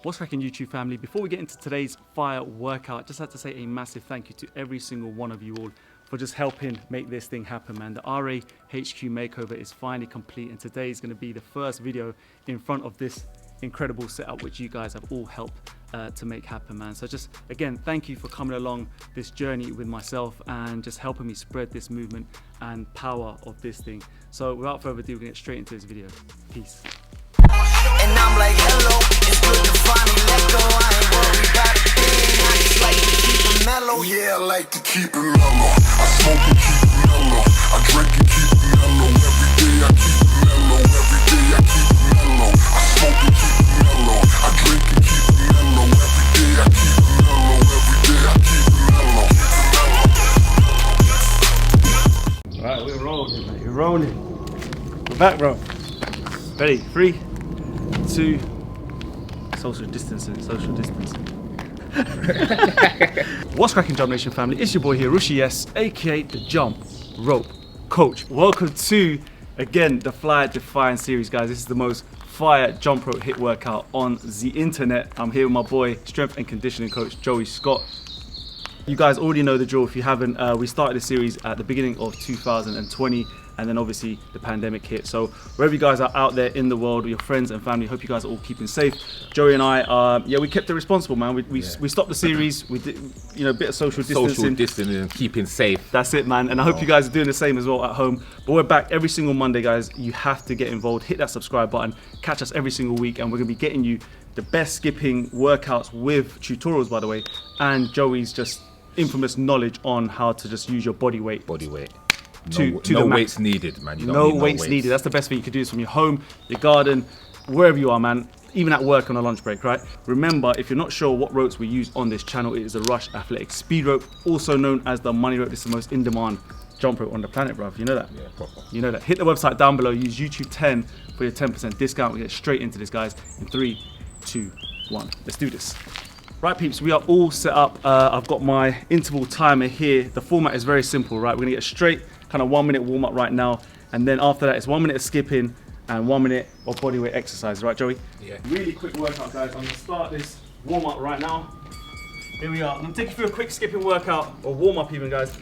What's cracking, YouTube family? Before we get into today's fire workout, just had to say a massive thank you to every single one of you all for just helping make this thing happen, man. The RA HQ makeover is finally complete, and today is going to be the first video in front of this incredible setup which you guys have all helped to make happen, man. So just again, thank you for coming along this journey with myself and just helping me spread this movement and power of this thing. So without further ado, we're gonna get straight into this video. Peace. And I'm like, hello, it's good to finally let go. I ain't worried about a thing. I just like to keep it mellow. Yeah, I like to keep it mellow. I smoke and keep it mellow. I drink and keep it mellow. Every day I keep it mellow. Every day I keep it mellow. I smoke and keep it mellow. I drink and keep it mellow. Every day I keep it mellow. Every day I keep it mellow. Alright, we're rolling, mate. We're rolling. We're back, bro. Ready? 3, 2, social distancing. What's cracking, Jump Nation family? It's your boy here, Rushi S, aka the Jump Rope Coach. Welcome to, again, the Fly Define series, guys. This is the most fire jump rope HIIT workout on the internet. I'm here with my boy, strength and conditioning coach, Joey Scott. You guys already know the drill. If you haven't, we started this series at the beginning of 2020, and then obviously the pandemic hit. So wherever you guys are out there in the world, with your friends and family, hope you guys are all keeping safe. Joey and I, we kept it responsible, man. We stopped the series. We did, a bit of social distancing. Social distancing and keeping safe. That's it, man. And I hope you guys are doing the same as well at home. But we're back every single Monday, guys. You have to get involved. Hit that subscribe button. Catch us every single week, and we're gonna be getting you the best skipping workouts with tutorials, by the way, and Joey's just infamous knowledge on how to just use your body weight. No weights needed, man. You don't no need weights needed. That's the best thing you could do is from your home, your garden, wherever you are, man. Even at work on a lunch break, right? Remember, if you're not sure what ropes we use on this channel, it is the Rush Athletic Speed Rope, also known as the Money Rope. This is the most in-demand jump rope on the planet, bruv. You know that? Yeah, proper. You know that. Hit the website down below. Use YouTube 10 for your 10% discount. We get straight into this, guys. In 3, 2, 1. Let's do this. Right, peeps, we are all set up. I've got my interval timer here. The format is very simple, right? We're gonna get straight, kind of 1 minute warm up right now. And then after that, it's 1 minute of skipping and 1 minute of bodyweight exercise, right, Joey? Yeah. Really quick workout, guys. I'm gonna start this warm up right now. Here we are. I'm gonna take you through a quick skipping workout, or warm up even, guys.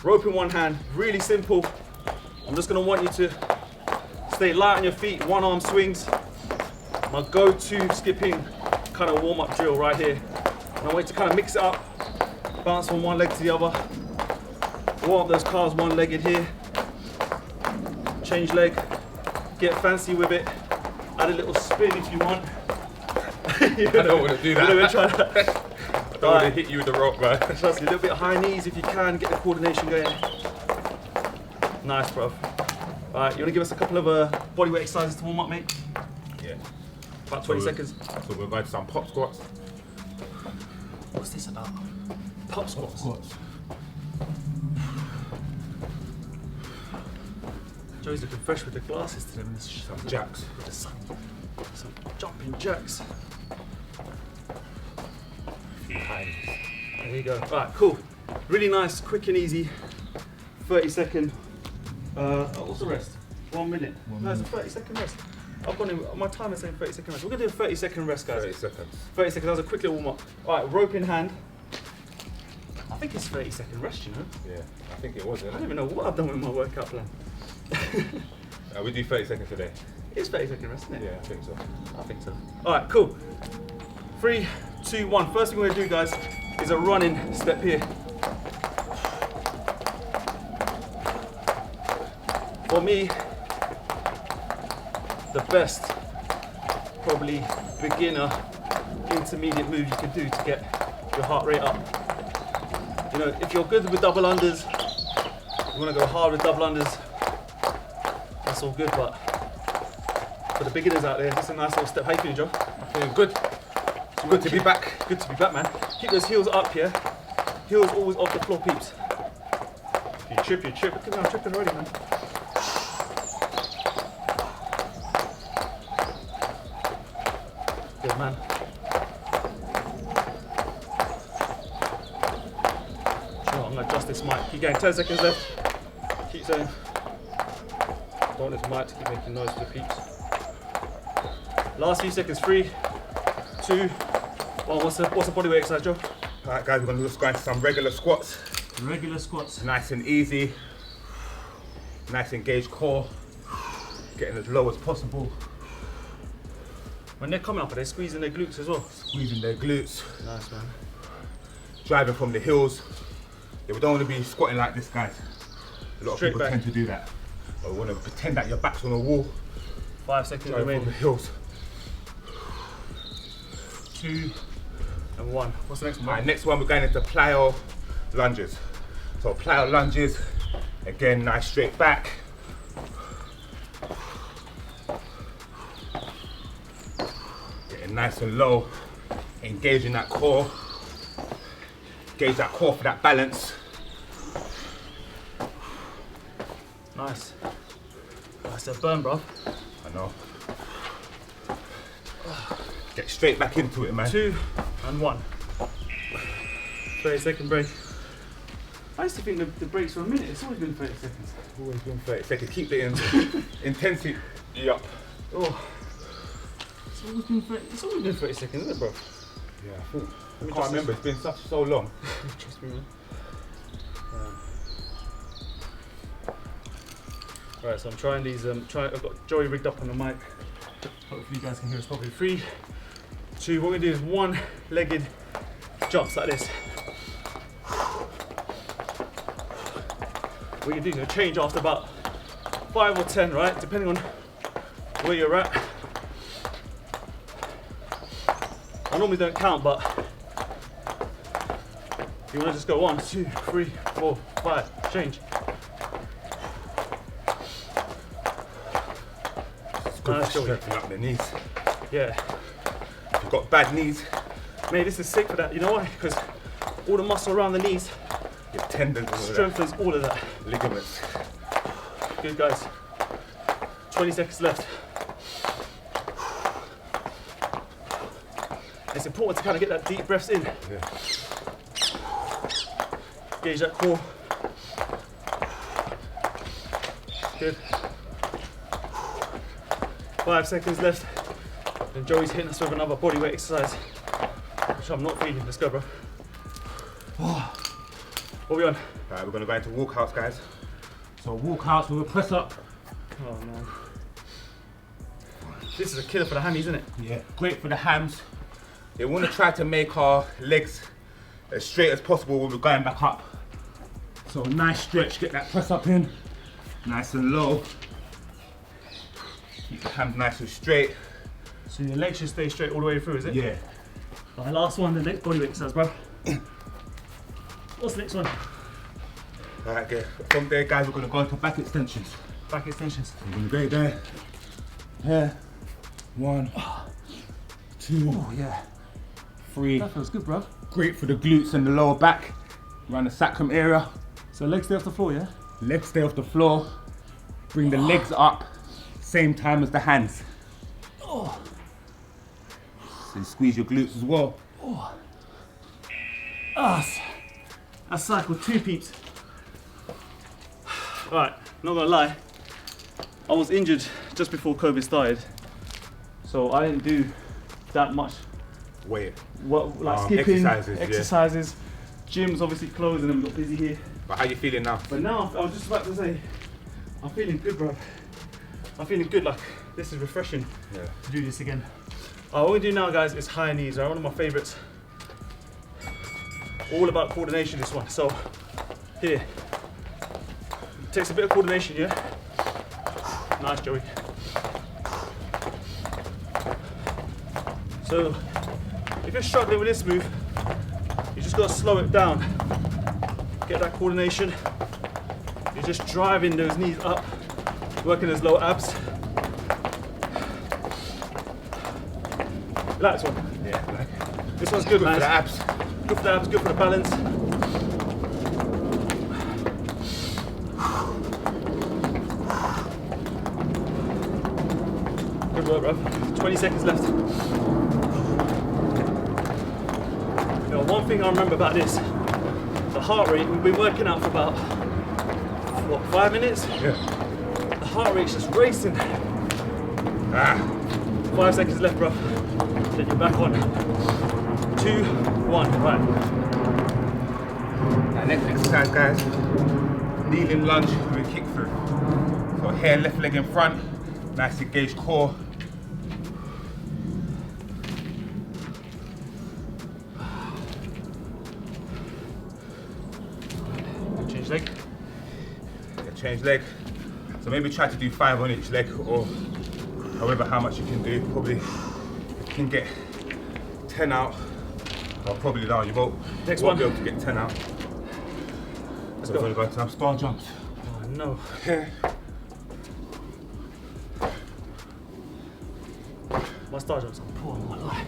Rope in one hand, really simple. I'm just gonna want you to stay light on your feet, one arm swings. My go-to skipping kind of warm up drill right here. And I want you to kind of mix it up, bounce from one leg to the other. Warm up those calves one-legged here. Change leg, get fancy with it. Add a little spin if you want. I don't want to do that. I don't want to hit you with the rope, man. Trust me, a little bit of high knees if you can, get the coordination going. Nice, bro. All right, you want to give us a couple of bodyweight exercises to warm up, mate? Yeah. About 20 seconds. So we're going to some pop squats. What's this about? Pop squats. Joey's looking fresh with the glasses today. Some jacks. With the sun. Some jumping jacks. There you go. Alright, cool. Really nice, quick and easy. 30-second. What's the rest? 1 minute. No, it's a 30-second rest. I've got my timer saying 30-second rest. We're gonna do a 30-second rest, guys. 30 seconds. 30 seconds. That was a quick little warm up. Alright, rope in hand. I think it's 30-second rest, you know? Yeah, I think it was, I isn't don't it? even know what I've done with my workout plan. We do 30 seconds today. It's 30-second rest, isn't it? Yeah, I think so. I think so. Alright, cool. 3, 2, 1. First thing we're gonna do, guys, is a running step here. For me, the best, probably beginner, intermediate move you can do to get your heart rate up. You know, if you're good with double unders, you want to go hard with double unders, that's all good, but for the beginners out there, just a nice little step. How you feeling, Joe? I feel good. It's good to be back. Good to be back, man. Keep those heels up here. Heels always off the floor, peeps. If you trip, you trip. Look at me, I'm tripping already, man. Good, man. Sure, I'm gonna adjust this mic. Keep going, 10 seconds left. Keep saying. Don't want this mic to keep making noise for the peeps. Last few seconds, 3, 2, 1. What's the body weight exercise, Joe? Alright guys, we're gonna just go into some regular squats. Regular squats. Nice and easy. Nice engaged core. Getting as low as possible. When they're coming up, are they squeezing their glutes as well? Squeezing their glutes. Nice, man. Driving from the hills. Yeah, we don't want to be squatting like this, guys. A lot of people tend to do that. But we want to pretend that your back's on a wall. 5 seconds Driving remaining. from the hills. 2 and 1. What's the next one? Alright, next one we're going into plyo lunges. So plyo lunges, again, nice straight back. Getting nice and low, engaging that core. Engage that core for that balance. Nice. That's a burn, bro. I know. Get straight back into it, man. 2 and 1. 30-second break. I used to think the breaks were a minute. It's always been 30 seconds. Always been 30 seconds. Keep the intensity up. Oh. It's always been 30 seconds, isn't it, bro? Yeah, I can't remember. It's been so long. Trust me, man. Right, so I'm trying these. I've got Joey rigged up on the mic. Hopefully you guys can hear us properly. 3, 2. What we're gonna do is one-legged jumps like this. What you do, you'll change after about 5 or 10, right? Depending on where you're at. I normally don't count, but you want to just go 1, 2, 3, 4, 5, change. It's good Nice, for Joey. strengthening up the knees. Yeah. If you've got bad knees, Mate, this is sick for that. You know why? Because all the muscle around the knees your tendons, all of strengthens all of that. that, ligaments. Good, guys. 20 seconds left. It's important to kind of get that deep breaths in. Yeah. Gauge that core. Good. 5 seconds left. And Joey's hitting us with another bodyweight exercise, which I'm not feeling. Let's go, bro. What are we on? Alright, we're gonna go into walkouts, guys. So walkouts, we will press up. Oh man. This is a killer for the hammies, isn't it? Yeah, great for the hams. We want to try to make our legs as straight as possible when we're going back up. So nice stretch, get that press up in, nice and low. Keep the hams nice and straight. So your legs should stay straight all the way through, is it? Yeah. Alright, last one, the next bodyweight exercise, bro. What's the next one? Alright, okay. From there, guys, we're gonna go into back extensions. Back extensions. We're gonna go there. Here. 1, 2, Oh yeah. 3. That feels good, bro. Great for the glutes and the lower back, around the sacrum area. So legs stay off the floor, yeah? Legs stay off the floor. Bring the legs up, same time as the hands. Oh. So you squeeze your glutes as well. That's cycle 2, peeps. Alright, not gonna lie. I was injured just before COVID started. So I didn't do that much. Wait. Like skipping, exercises, yeah. exercises. Gym's obviously closed and then we got busy here. But how you feeling now? But now, I was just about to say, I'm feeling good, bro. I'm feeling good, like, this is refreshing to do this again. What we do now, guys, is high knees, right? One of my favorites. All about coordination, this one. So, here. It takes a bit of coordination, yeah? Nice, Joey. So, if you're struggling with this move, you just gotta slow it down. Get that coordination. You're just driving those knees up, working those low abs. Relax one. Yeah, like, This one's good, good man. for the abs. Good for the abs, good for the balance. Good work, bro. 20 seconds left. You know, one thing I remember about this, the heart rate, we've been working out for about, what, 5 minutes? Yeah. The heart rate's just racing. 5 seconds left, bro. Then you're back on. 2, 1, right. Now next exercise, guys, kneeling lunge with a kick through. So here, left leg in front, nice engaged core. Change leg. Yeah, change leg. So maybe try to do 5 on each leg, or however how much you can do. Probably if you can get 10 out, or probably now you won't be able to get 10 out. Let's So go. we're going to have star jumps. Oh no. Yeah. My star jumps are poor, I might lie.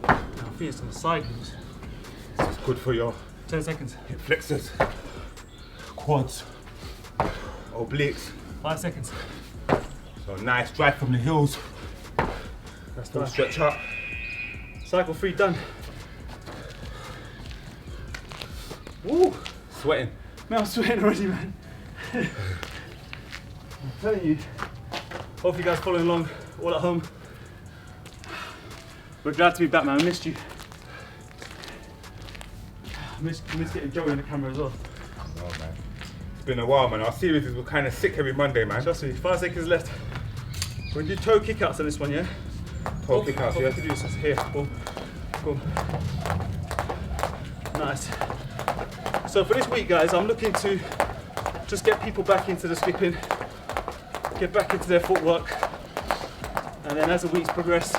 I think it's on the side moves. It's good for your 10 seconds. hip flexors, quads, obliques. 5 seconds. So nice drive from the heels. That's Full done. stretch up. Cycle 3 done. Woo! Sweating. Man, I'm sweating already, man. I'm telling you. Hopefully you guys following along all at home. We're glad to be back, man. I missed you. I missed getting Joey on the camera as well. Oh man. It's been a while, man. Our series were kind of sick every Monday, man. Trust me, 5 seconds left. We're gonna do toe kickouts on this one, yeah? Toe kickouts, Hope yeah. you can do this. Here, boom, boom. Nice. So for this week, guys, I'm looking to just get people back into the skipping, get back into their footwork, and then as the weeks progress,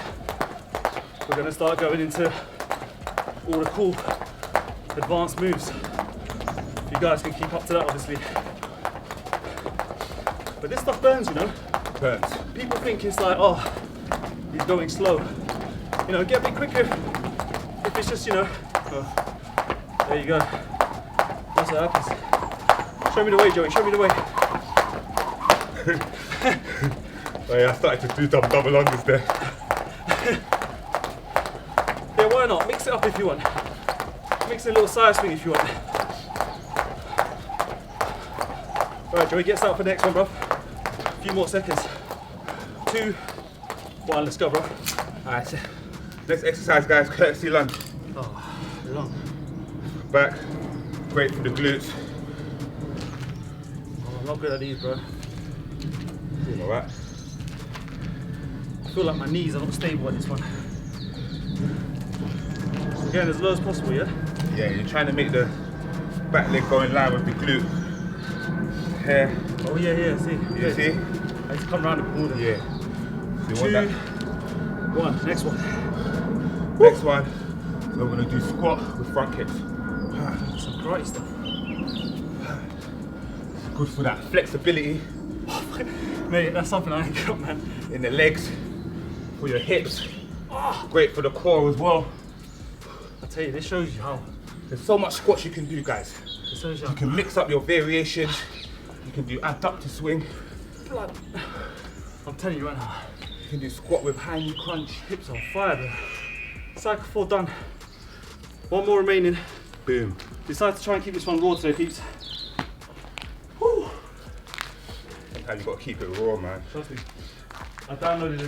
we're gonna start going into all the cool advanced moves. You guys can keep up to that, obviously. But this stuff burns, you know? Burns. People think it's like, oh, he's going slow. You know, get a bit quicker if it's just, you know, oh, there you go. That's what happens. Show me the way, Joey, show me the way. Oh yeah, I started to do some double unders there. Yeah, why not? Mix it up if you want. Mix a little side swing if you want. Alright, Joey, get us out for the next one, bro. A few more seconds. 2, 1, let's go, bro. Alright, so next exercise, guys, courtesy lunge. Oh, long. Back, great for the glutes. Oh, I'm not good at these, bro. Doing alright. I feel like my knees are not stable at this one. Again, as low as possible, yeah? Yeah, you're trying to make the back leg go in line with the glute. Here, Oh, yeah, see. you see? I need to come round the corner. Yeah. So you 2, want that. 1, next one. Next one, so we're gonna do squat with front kicks. Some karate stuff. Good for that flexibility Mate, that's something I ain't got, man. in the legs, for your hips. Great for the core as well. I tell you, this shows you how. There's so much squats you can do, guys. This shows you You how. can mix up your variations. You can do adductor swing. Blood. I'm telling you right now, You can do squat with high knee crunch. hips on fire, bro. Cycle 4 done. One more remaining. Boom. Decided to try and keep this one raw today, peeps. Whew. Sometimes you gotta keep it raw, man. Trust me. I downloaded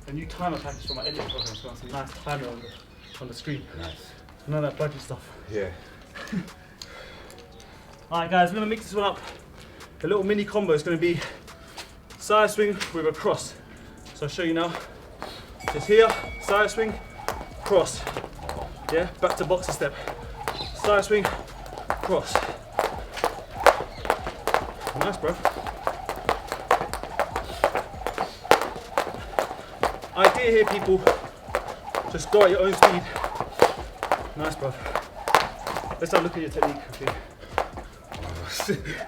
a new timer package for my editing program, so I have some nice timer on the screen. Nice. None of that budget stuff. Yeah. Alright guys, we're gonna mix this one up. The little mini combo is gonna be side swing with a cross. So I'll show you now. Just here, side swing, cross. Yeah, back to boxer step. Side swing, cross. Nice, bro. Idea here, people. Just go at your own speed. Nice, bro. Let's have a look at your technique quickly.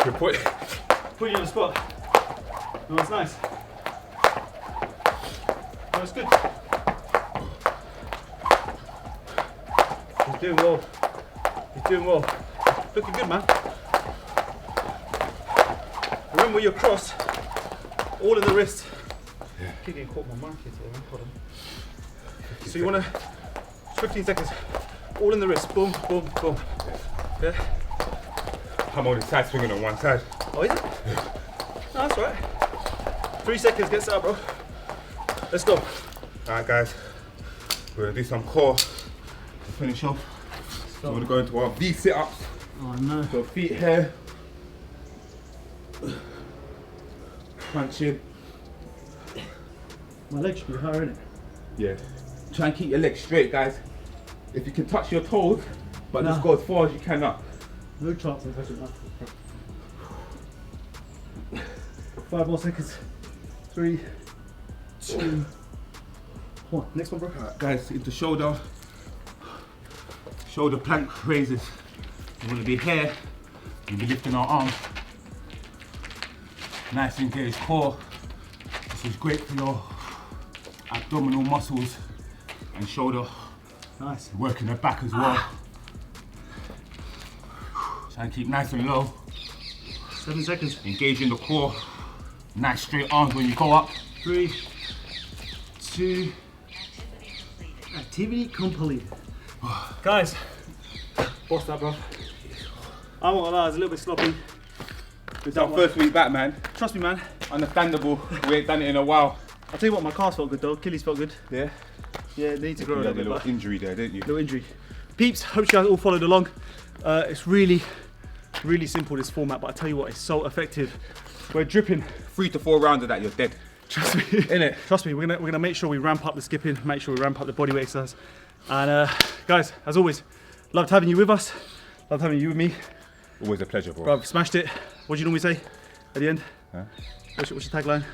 You put Put you on the spot. No, it's nice. No, it's good. He's doing well. He's doing well. Looking good, man. Remember your cross, all in the wrist. Yeah. Keep getting caught my mark here, man. Hold on. So you want to, 15 seconds, all in the wrist. Boom, boom, boom. Yeah. I'm only side swinging on one side. Oh, is it? No, that's right. 3 seconds, get set up, bro. Let's go. Alright guys, we're gonna do some core to finish off. So we're gonna go into our V sit-ups. Oh no. So feet here. Punch in. My legs should be higher, innit? Yeah. Try and keep your legs straight, guys. If you can touch your toes, but just go as far as you can up. No chance of touching that. 5 more seconds. 3, 2, 1. Next one, bro. Alright, guys, into shoulder plank raises. We're gonna be here. We'll be lifting our arms. Nice engaged core. This is great for your abdominal muscles and shoulder. Nice. Working the back as well. Try and keep nice and low. 7 seconds. Engaging the core. Nice straight arms when you go up. 3, 2, activity completed. Guys, what's that, bro? I'm not gonna lie, it's a little bit sloppy. It's our first week back, man. Trust me, man. Understandable. We ain't done it in a while. I'll tell you what, my calves felt good though. Achilles felt good. Yeah. Yeah, they need to grow a You little had a bit. little But injury there, didn't you? little injury. Peeps, hope you guys all followed along. It's really simple, this format, but I tell you what, it's so effective. We're dripping. 3 to 4 rounds of that, you're dead. Trust me. Innit? Trust me, we're gonna make sure we ramp up the skipping, make sure we ramp up the bodyweight exercise. And guys, as always, loved having you with us. Loved having you with me. Always a pleasure, bro. Bro, smashed it. What do you normally say at the end? Huh? What's your tagline?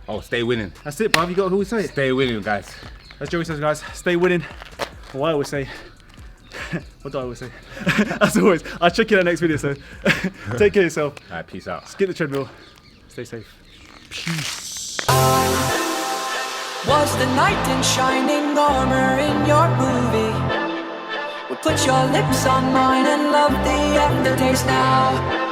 Oh, stay winning. That's it, bruv. You got to always say it. Stay winning, guys. As Joey says, guys, stay winning. Or I always say, what do I always say? As always, I'll check you in the next video, so take care of yourself. All right, peace out. Skip the treadmill. Stay safe. Peace. Was the knight in shining armor in your movie? Well, put your lips on mine and love the aftertaste now.